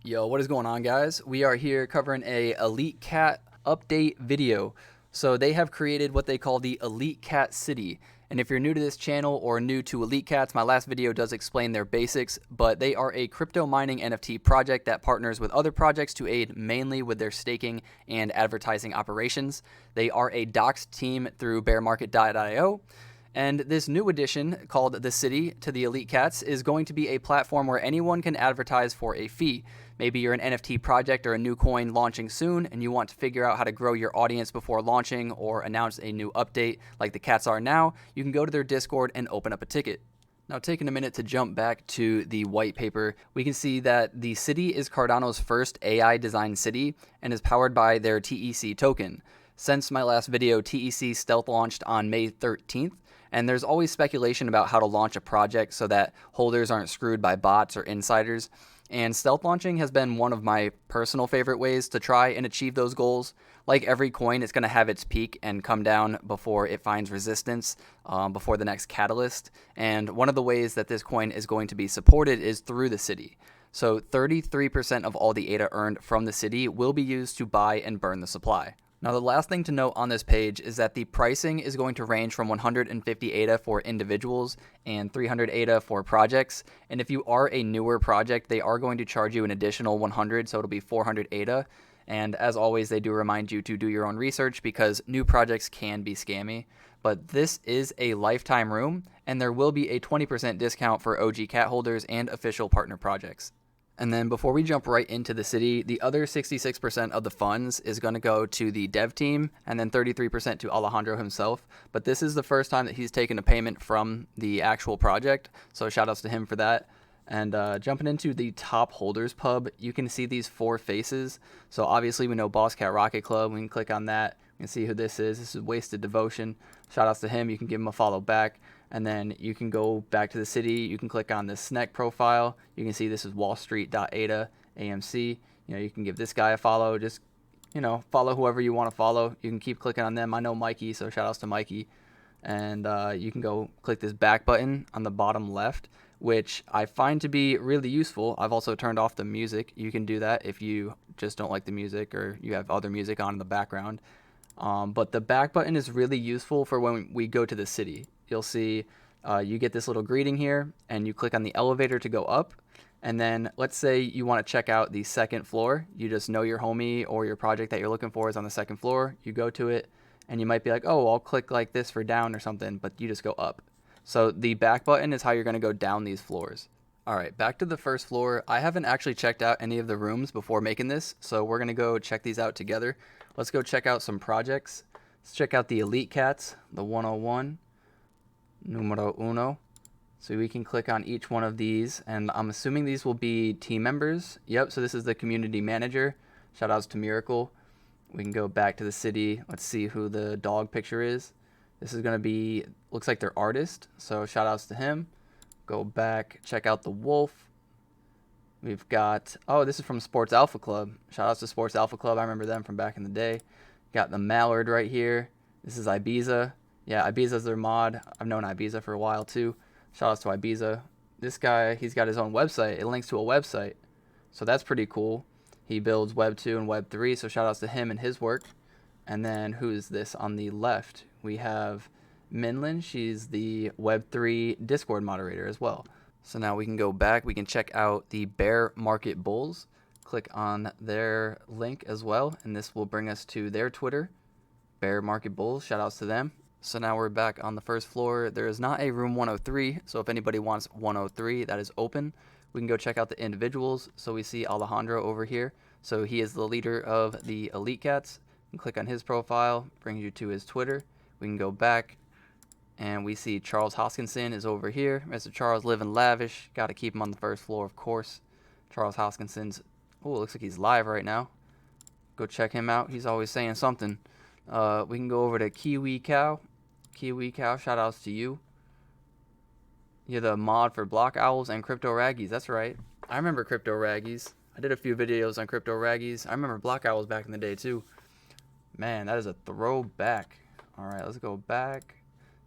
Yo, what is going on, guys? We are here covering a Elite Cat update video. So they have created what they call the Elite Cat City. And if you're new to this channel or new to Elite Cats, my last video does explain their basics, but they are a crypto mining NFT project that partners with other projects to aid mainly with their staking and advertising operations. They are a doxed team through bearmarket.io. And this new addition, called The City to the Elite Cats, is going to be a platform where anyone can advertise for a fee. Maybe you're an NFT project or a new coin launching soon and you want to figure out how to grow your audience before launching or announce a new update like the cats are now. You can go to their Discord and open up a ticket. Now, taking a minute to jump back to the white paper, we can see that the city is Cardano's first AI designed city and is powered by their TEC token. Since my last video, TEC stealth launched on May 13th. And there's always speculation about how to launch a project so that holders aren't screwed by bots or insiders. And stealth launching has been one of my personal favorite ways to try and achieve those goals. Like every coin, it's going to have its peak and come down before it finds resistance, before the next catalyst. And one of the ways that this coin is going to be supported is through the city. So 33% of all the ADA earned from the city will be used to buy and burn the supply. Now, the last thing to note on this page is that the pricing is going to range from 150 ADA for individuals and 300 ADA for projects. And if you are a newer project, they are going to charge you an additional 100, so it'll be 400 ADA. And as always, they do remind you to do your own research because new projects can be scammy. But this is a lifetime room, and there will be a 20% discount for OG cat holders and official partner projects. And then before we jump right into the city, the other 66% of the funds is going to go to the dev team and then 33% to Alejandro himself. But this is the first time that he's taken a payment from the actual project. So shout outs to him for that. And jumping into the top holders pub, you can see these four faces. So obviously we know Boss Cat Rocket Club. We can click on that. You can see who this is. This is Wasted Devotion. Shout outs to him. You can give him a follow back. And then you can go back to the city. You can click on this Sneck profile. You can see this is wallstreet.ada AMC. You can give this guy a follow. Just, follow whoever you want to follow. You can keep clicking on them. I know Mikey, so shout outs to Mikey. And you can go click this back button on the bottom left, which I find to be really useful. I've also turned off the music. You can do that if you just don't like the music or you have other music on in the background. But the back button is really useful for when we go to the city. You'll see you get this little greeting here, and you click on the elevator to go up. And then let's say you want to check out the second floor. You just know your homie or your project that you're looking for is on the second floor. You go to it, and you might be like, oh, I'll click like this for down or something, but you just go up. So the back button is how you're going to go down these floors. All right, back to the first floor. I haven't actually checked out any of the rooms before making this, so we're going to go check these out together. Let's go check out some projects. Let's check out the Elite Cats, the 101. Numero uno. So we can click on each one of these, and I'm assuming these will be team members. Yep, so this is the community manager. Shout outs to Miracle. We can go back to the city. Let's see who the dog picture is. This is going to be, looks like their artist, so shout outs to him. Go back, check out the wolf. We've got, oh, this is from Sports Alpha Club. Shout outs to Sports Alpha Club. I remember them from back in the day. Got the mallard right here. This is Ibiza. Yeah, Ibiza's their mod. I've known Ibiza for a while too. Shout outs to Ibiza. This guy, he's got his own website. It links to a website. So that's pretty cool. He builds Web 2 and Web 3, so shout outs to him and his work. And then who is this on the left? We have Minlin. She's the Web 3 Discord moderator as well. So now we can go back. We can check out the Bear Market Bulls. Click on their link as well, and this will bring us to their Twitter. Bear Market Bulls. Shout outs to them. So now we're back on the first floor. There is not a room 103, so if anybody wants 103, that is open. We can go check out the individuals. So we see Alejandro over here. So he is the leader of the Elite Cats. You can click on his profile, brings you to his Twitter. We can go back, and we see Charles Hoskinson is over here. Mr. Charles living lavish. Got to keep him on the first floor, of course. Charles Hoskinson's, oh, it looks like he's live right now. Go check him out. He's always saying something. We can go over to Kiwi Cow. Kiwi Cow, shout outs to you. You're the mod for Block Owls and Crypto Raggies. That's right. I remember Crypto Raggies. I did a few videos on Crypto Raggies. I remember Block Owls back in the day too. Man, that is a throwback. All right, let's go back.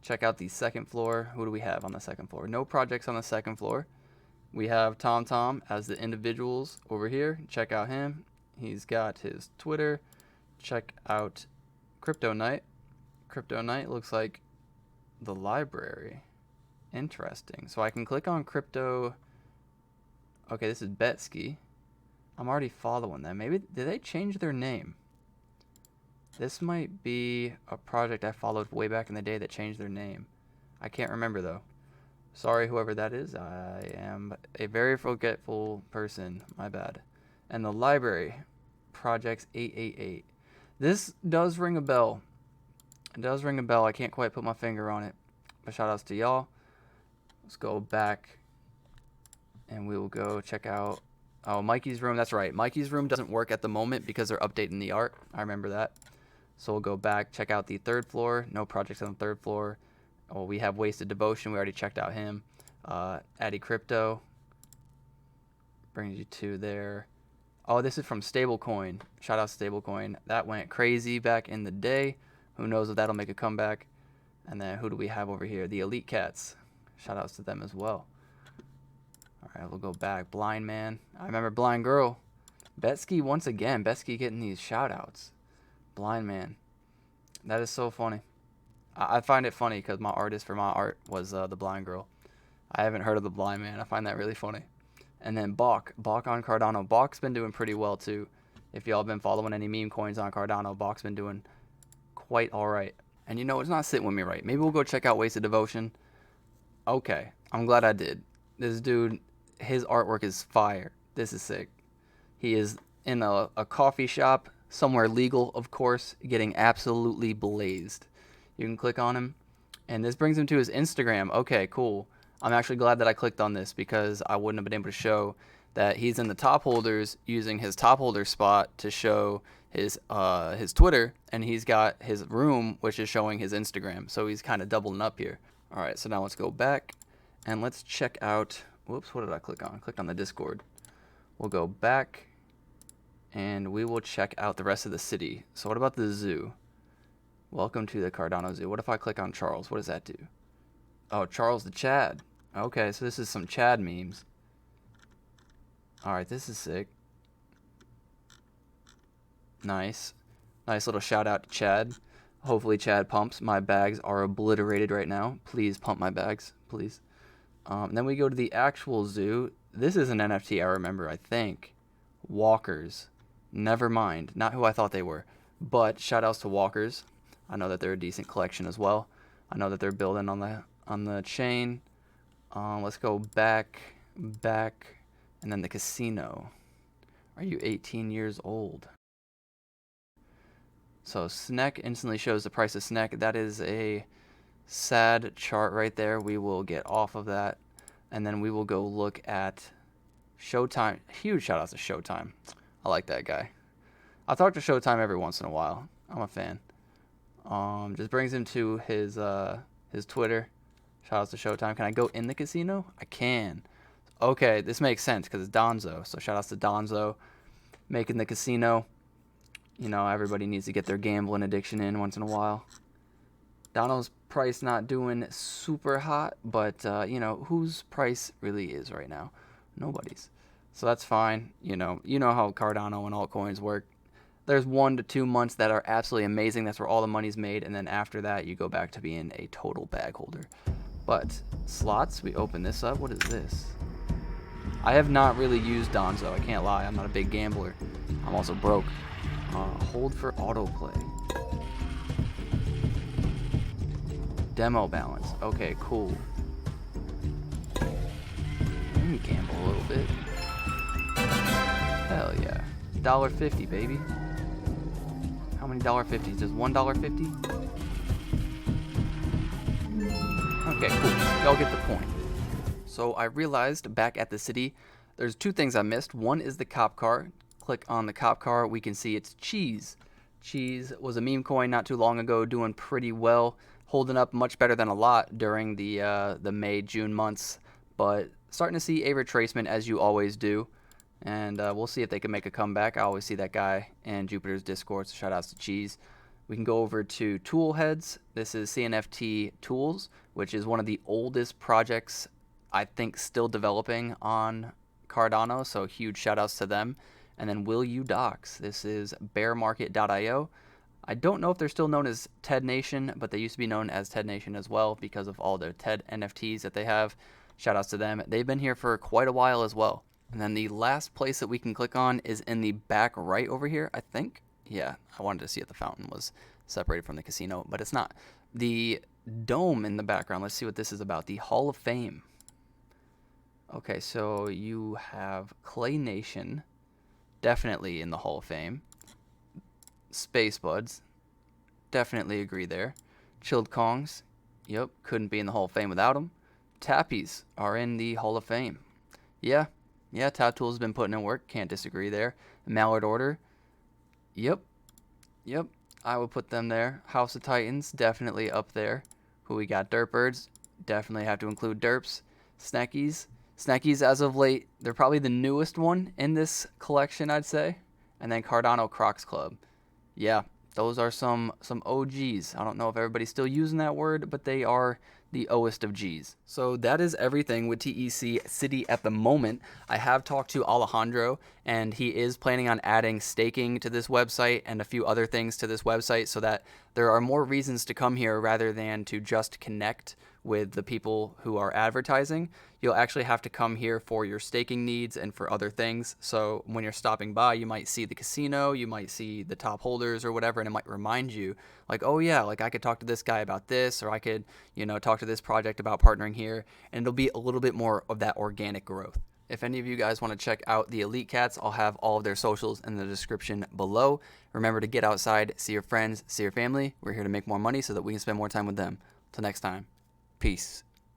Check out the second floor. Who do we have on the second floor? No projects on the second floor. We have TomTom as the individuals over here. Check out him. He's got his Twitter. Check out Crypto Night. Crypto Night looks like the library. Interesting. So I can click on Crypto. Okay, this is Betsky. I'm already following them. Maybe, did they change their name? This might be a project I followed way back in the day that changed their name. I can't remember though. Sorry, whoever that is. I am a very forgetful person. My bad. And the library, Projects 888. This does ring a bell. It does ring a bell. I can't quite put my finger on it. But shout outs to y'all. Let's go back and we will go check out. Oh, Mikey's room. That's right. Mikey's room doesn't work at the moment because they're updating the art. I remember that. So we'll go back, check out the third floor. No projects on the third floor. Oh, we have Wasted Devotion. We already checked out him. Addy Crypto brings you to there. Oh, this is from Stablecoin. Shout out Stablecoin. That went crazy back in the day. Who knows if that'll make a comeback. And then who do we have over here? The Elite Cats. Shout outs to them as well. All right, we'll go back. Blind Man. I remember BlindGirl. Betsky once again. Betsky getting these shout outs. Blind Man. That is so funny. I find it funny because my artist for my art was the BlindGirl. I haven't heard of the Blind Man. I find that really funny. And then Bach on Cardano. Bach's been doing pretty well too. If y'all been following any meme coins on Cardano, Bach's been doing quite all right. And you know, it's not sitting with me right. Maybe we'll go check out Wasted Devotion. Okay, I'm glad I did. This dude, his artwork is fire. This is sick. He is in a coffee shop, somewhere legal, of course, getting absolutely blazed. You can click on him, and this brings him to his Instagram. Okay, cool. I'm actually glad that I clicked on this because I wouldn't have been able to show that he's in the top holders using his top holder spot to show his Twitter, and he's got his room, which is showing his Instagram. So he's kind of doubling up here. All right, so now let's go back, and let's check out, whoops, what did I click on? I clicked on the Discord. We'll go back, and we will check out the rest of the city. So what about the zoo? Welcome to the Cardano Zoo. What if I click on Charles? What does that do? Oh, Charles the Chad. Okay, so this is some Chad memes. Alright, this is sick. Nice. Nice little shout out to Chad. Hopefully Chad pumps. My bags are obliterated right now. Please pump my bags, please. Then we go to the actual zoo. This is an NFT I remember, I think. Walkers. Never mind. Not who I thought they were. But shout outs to Walkers. I know that they're a decent collection as well. I know that they're building on the chain. Let's go back, and then the casino. Are you 18 years old? So Sneck instantly shows the price of Sneck. That is a sad chart right there. We will get off of that, and then we will go look at Showtime. Huge shout out to Showtime. I like that guy. I talk to Showtime every once in a while. I'm a fan. Just brings him to his Twitter. Shout out to Showtime. Can I go in the casino? I can. Okay, this makes sense because it's Donzo. So shout outs to Donzo making the casino. You know, everybody needs to get their gambling addiction in once in a while. Donald's price not doing super hot, but you know, whose price really is right now? Nobody's. So that's fine. You know how Cardano and altcoins work. There's 1 to 2 months that are absolutely amazing. That's where all the money's made, and then after that, you go back to being a total bag holder. But slots, we open this up. What is this? I have not really used Donzo. I can't lie. I'm not a big gambler. I'm also broke. Hold for autoplay. Demo balance. Okay, cool. Let me gamble a little bit. Hell yeah. $1.50, baby. How many $1.50s? Just $1.50? Okay, cool. Y'all get the point. So I realized back at the city, there's 2 things I missed. One is the cop car. Click on the cop car, we can see it's Cheese. Cheese was a meme coin not too long ago, doing pretty well, holding up much better than a lot during the May-June months, but starting to see a retracement as you always do, and we'll see if they can make a comeback. I always see that guy in Jupiter's Discord, so shout outs to Cheese. We can go over to Tool Heads. This is CNFT Tools, which is one of the oldest projects I think still developing on Cardano, so huge shout outs to them. And then Will You Docs. This is bearmarket.io. I don't know if they're still known as TED Nation, but they used to be known as TED Nation as well because of all their TED NFTs that they have. Shout outs to them. They've been here for quite a while as well. And then the last place that we can click on is in the back right over here, I think. Yeah, I wanted to see if the fountain was separated from the casino, but it's not. The dome in the background, let's see what this is about. The Hall of Fame. Okay, so you have Clay Nation, definitely in the Hall of Fame. Space Buds, definitely agree there. Chilled Kongs, yep, couldn't be in the Hall of Fame without them. Tappies are in the Hall of Fame. Yeah, Tap Tools has been putting in work, can't disagree there. Mallard Order, yep, I would put them there. House of Titans, definitely up there. Who we got? Dirtbirds, definitely have to include Derps. Snackies, as of late, they're probably the newest one in this collection, I'd say. And then Cardano Crocs Club. Yeah, those are some OGs. I don't know if everybody's still using that word, but they are the Oest of G's. So that is everything with TEC City at the moment. I have talked to Alejandro, and he is planning on adding staking to this website and a few other things to this website so that there are more reasons to come here rather than to just connect with the people who are advertising. You'll actually have to come here for your staking needs and for other things. So when you're stopping by, you might see the casino, you might see the top holders or whatever, and it might remind you like, oh yeah, like I could talk to this guy about this, or I could, talk to this project about partnering here, and it'll be a little bit more of that organic growth. If any of you guys want to check out the Elite Cats, I'll have all of their socials in the description below. Remember to get outside, see your friends, see your family. We're here to make more money so that we can spend more time with them. Till next time, peace.